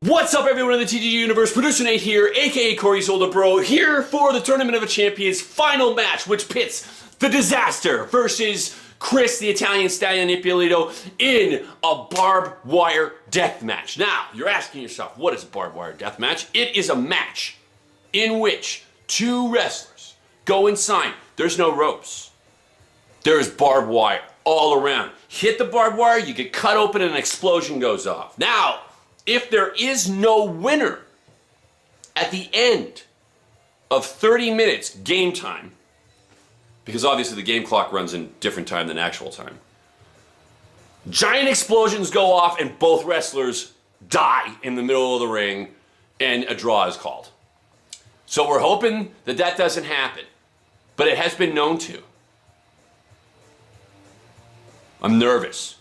What's up, everyone in the TGG universe? Producer Nate here, aka Cory's older bro, here for the Tournament of Champions final match, which pits the Disaster versus Chris, the Italian Stallion Ippolito, in a barbed wire death match. Now, you're asking yourself, what is a barbed wire death match? It is a match in which two wrestlers go inside. There's no ropes. There's barbed wire all around. Hit the barbed wire, you get cut open and an explosion goes off. Now, if there is no winner at the end of 30 minutes game time, because obviously the game clock runs in different time than actual time, giant explosions go off and both wrestlers die in the middle of the ring and a draw is called. So we're hoping that that doesn't happen, but it has been known to. I'm nervous.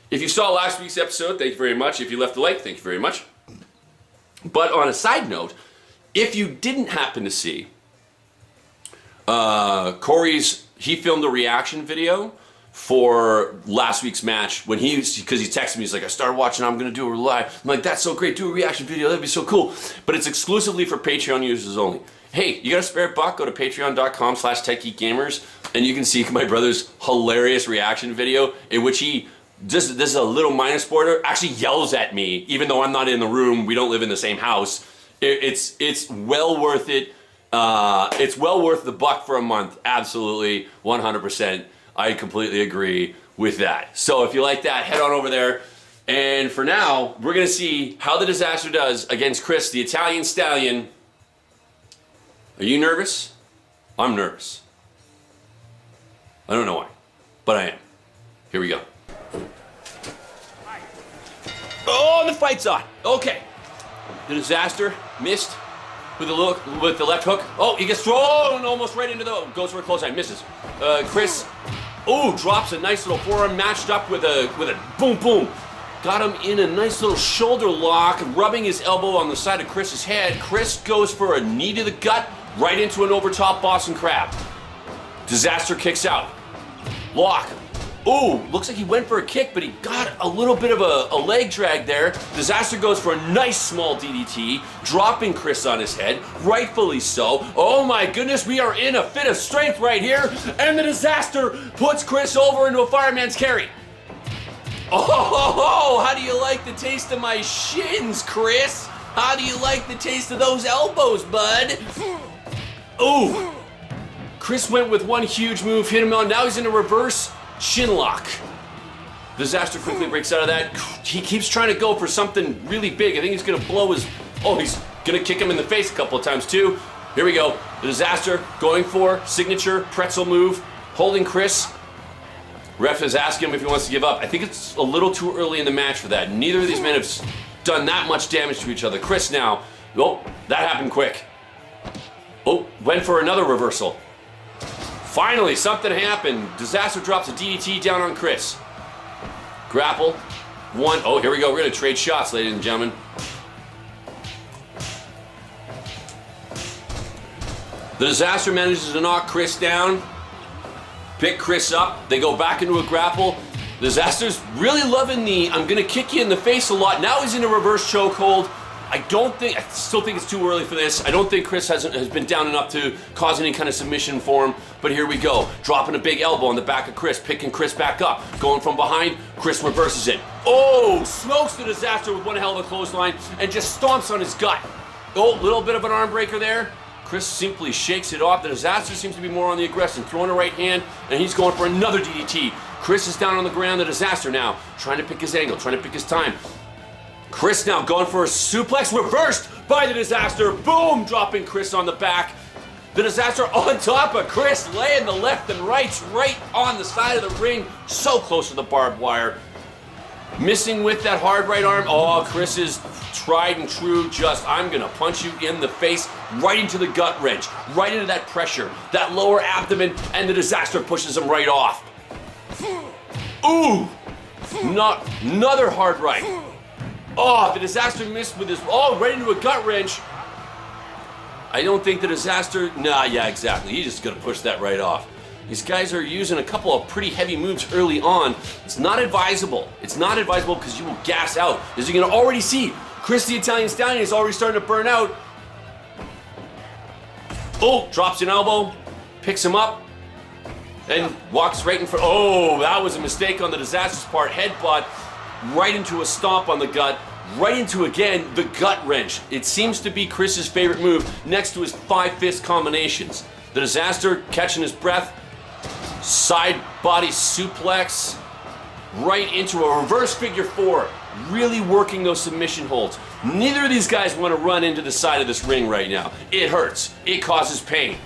If you saw last week's episode, thank you very much. If you left a like, thank you very much. But on a side note, if you didn't happen to see, he filmed a reaction video for last week's match because he texted me, he's like, I started watching, I'm going to do a live. I'm like, that's so great, do a reaction video, that'd be so cool. But it's exclusively for Patreon users only. Hey, you got a spare buck? Go to patreon.com/techgeekgamers and you can see my brother's hilarious reaction video in which he, this is a little minor spoiler, actually yells at me, even though I'm not in the room, we don't live in the same house. It's well worth it. It's well worth the buck for a month. Absolutely, 100%. I completely agree with that. So if you like that, head on over there. And for now, we're gonna see how the Disaster does against Chris, the Italian Stallion. Are you nervous? I'm nervous. I don't know why, but I am. Here we go. Oh, the fight's on. Okay. The Disaster missed with the left hook. Oh, he gets thrown almost right into the, goes for a close eye, misses. Chris, drops a nice little forearm matched up with a boom boom. Got him in a nice little shoulder lock, rubbing his elbow on the side of Chris's head. Chris goes for a knee to the gut, right into an overtop Boston Crab. Disaster kicks out. Lock. Ooh, looks like he went for a kick, but he got a little bit of a leg drag there. Disaster goes for a nice small DDT, dropping Chris on his head, rightfully so. Oh my goodness, we are in a fit of strength right here, and the Disaster puts Chris over into a fireman's carry. Oh, how do you like the taste of my shins, Chris? How do you like the taste of those elbows, bud? Ooh, Chris went with one huge move, hit him on, now he's in a reverse shin lock. Disaster quickly breaks out of that. He keeps trying to go for something really big. I think he's gonna blow his, he's gonna kick him in the face a couple of times too. Here we go. The Disaster going for signature pretzel move, holding Chris. Ref is asking him if he wants to give up. I think it's a little too early in the match for that. Neither of these men have done that much damage to each other. Chris now, that happened quick. Went for another reversal. Finally, something happened. Disaster drops a DDT down on Chris. Grapple. One. Oh, here we go. We're going to trade shots, ladies and gentlemen. The Disaster manages to knock Chris down. Pick Chris up. They go back into a grapple. Disaster's really loving the I'm going to kick you in the face a lot. Now he's in a reverse chokehold. I still think it's too early for this. I don't think Chris has been down enough to cause any kind of submission for him, but here we go. Dropping a big elbow on the back of Chris, picking Chris back up. Going from behind, Chris reverses it. Oh, smokes the Disaster with one hell of a clothesline and just stomps on his gut. Little bit of an arm breaker there. Chris simply shakes it off. The Disaster seems to be more on the aggression, throwing a right hand, and he's going for another DDT. Chris is down on the ground, the Disaster now, trying to pick his angle, trying to pick his time. Chris now going for a suplex, reversed by the Disaster. Boom, dropping Chris on the back. The Disaster on top of Chris, laying the left and rights right on the side of the ring. So close to the barbed wire. Missing with that hard right arm. Oh, Chris is tried and true, I'm gonna punch you in the face, right into the gut wrench, right into that pressure, that lower abdomen, and the Disaster pushes him right off. Ooh, another hard right. Oh, the Disaster missed with his, right into a gut wrench. I don't think the Disaster, yeah, exactly. He's just gonna push that right off. These guys are using a couple of pretty heavy moves early on. It's not advisable. It's not advisable because you will gas out. As you can already see, Chris the Italian Stallion is already starting to burn out. Oh, drops an elbow, picks him up, and walks right in front. Oh, that was a mistake on the Disaster's part. Headbutt right into a stomp on the gut. Right into, again, the gut wrench. It seems to be Chris's favorite move next to his 5-fist combinations. The Disaster catching his breath. Side body suplex. Right into a reverse figure 4. Really working those submission holds. Neither of these guys want to run into the side of this ring right now. It hurts. It causes pain.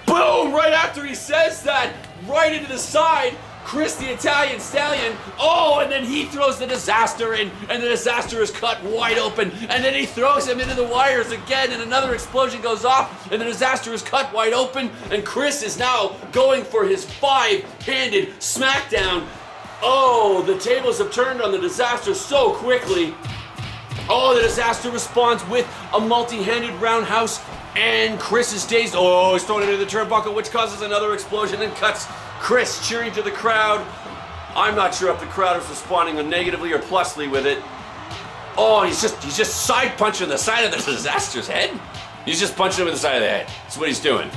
Boom! Right after he says that, right into the side, Chris the Italian Stallion. Oh, and then he throws the Disaster in, and the Disaster is cut wide open, and then he throws him into the wires again, and another explosion goes off, and the Disaster is cut wide open, and Chris is now going for his 5-handed smackdown. Oh, the tables have turned on the Disaster so quickly. Oh, the Disaster responds with a multi-handed roundhouse, and Chris is dazed. Oh, he's thrown into the turnbuckle, which causes another explosion and cuts Chris cheering to the crowd. I'm not sure if the crowd is responding negatively or plusly with it. Oh, he's just side punching the side of the Disaster's head. He's just punching him in the side of the head. That's what he's doing.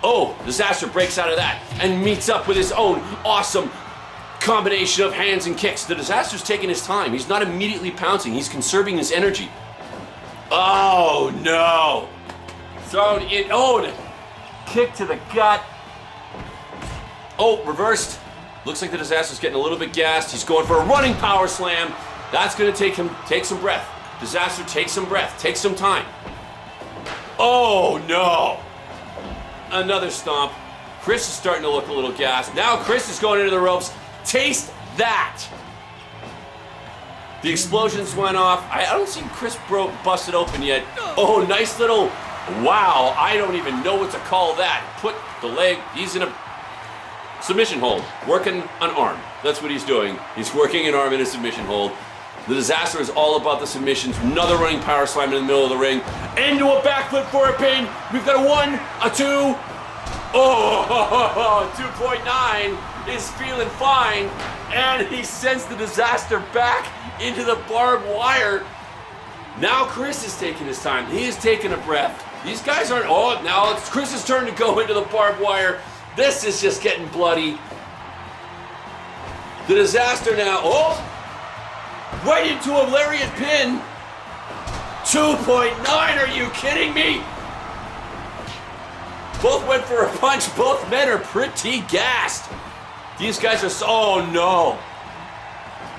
Oh, Disaster breaks out of that and meets up with his own awesome combination of hands and kicks. The Disaster's taking his time. He's not immediately pouncing. He's conserving his energy. Oh, no. Thrown in. Oh, the kick to the gut. Oh, reversed. Looks like the Disaster's getting a little bit gassed. He's going for a running power slam. That's going to take some breath. Disaster, take some breath. Take some time. Oh, no. Another stomp. Chris is starting to look a little gassed. Now Chris is going into the ropes. Taste that. The explosions went off. I don't see Chris busted open yet. Oh, nice little, wow, I don't even know what to call that. Put the leg, he's in a submission hold, working an arm. That's what he's doing. He's working an arm in a submission hold. The Disaster is all about the submissions. Another running power slam in the middle of the ring. Into a backflip for a pin. We've got a 1, a 2. Oh, 2.9 is feeling fine. And he sends the Disaster back into the barbed wire. Now Chris is taking his time. He is taking a breath. These guys aren't, oh, now it's Chris's turn to go into the barbed wire. This is just getting bloody. The Disaster now, oh, right into a lariat pin. 2.9, are you kidding me? Both went for a punch. Both men are pretty gassed. These guys are so, oh no.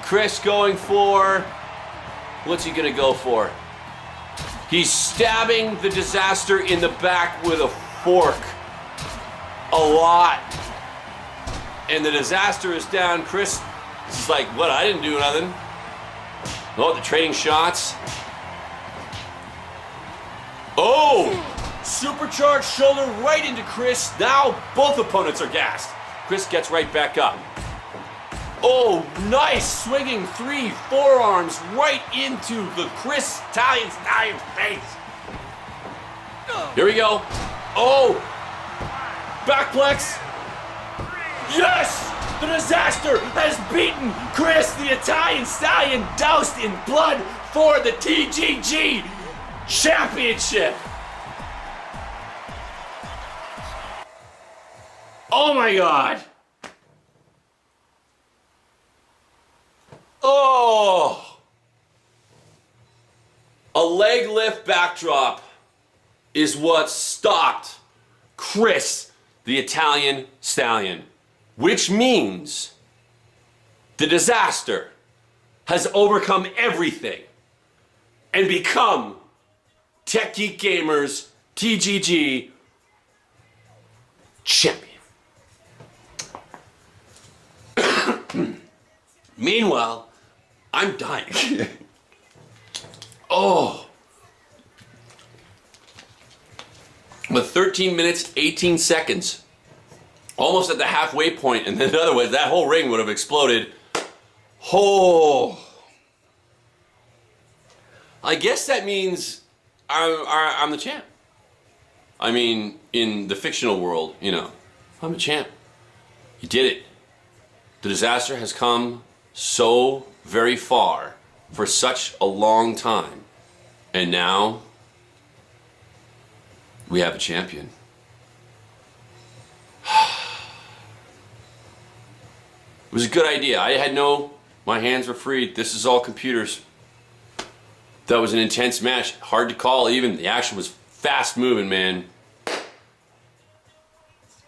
Chris going for, what's he gonna go for? He's stabbing the Disaster in the back with a fork. A lot. And the Disaster is down. Chris is like, what, I didn't do nothing. Oh, the trading shots. Oh! Supercharged shoulder right into Chris. Now both opponents are gassed. Chris gets right back up. Oh, nice swinging 3 forearms right into the Chris Stallion Stallion's face. Here we go. Oh! Backplex. Yes! The Disaster has beaten Chris the Italian Stallion, doused in blood for the TGG Championship. Oh my God. Oh. A leg lift backdrop is what stopped Chris the Italian Stallion, which means the Disaster has overcome everything and become Tech Geek Gamer's TGG champion. Meanwhile, I'm dying. Oh. With 13 minutes, 18 seconds. Almost at the halfway point, and then otherwise that whole ring would have exploded. Oh. I guess that means I'm the champ. I mean, in the fictional world, you know, I'm a champ. You did it. The Disaster has come so very far for such a long time. And now we have a champion. It was a good idea. My hands were free. This is all computers. That was an intense match. Hard to call even. The action was fast moving, man.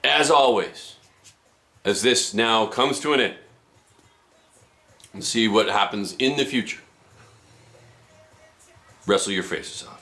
As always, as this now comes to an end, and see what happens in the future. Wrestle your faces off.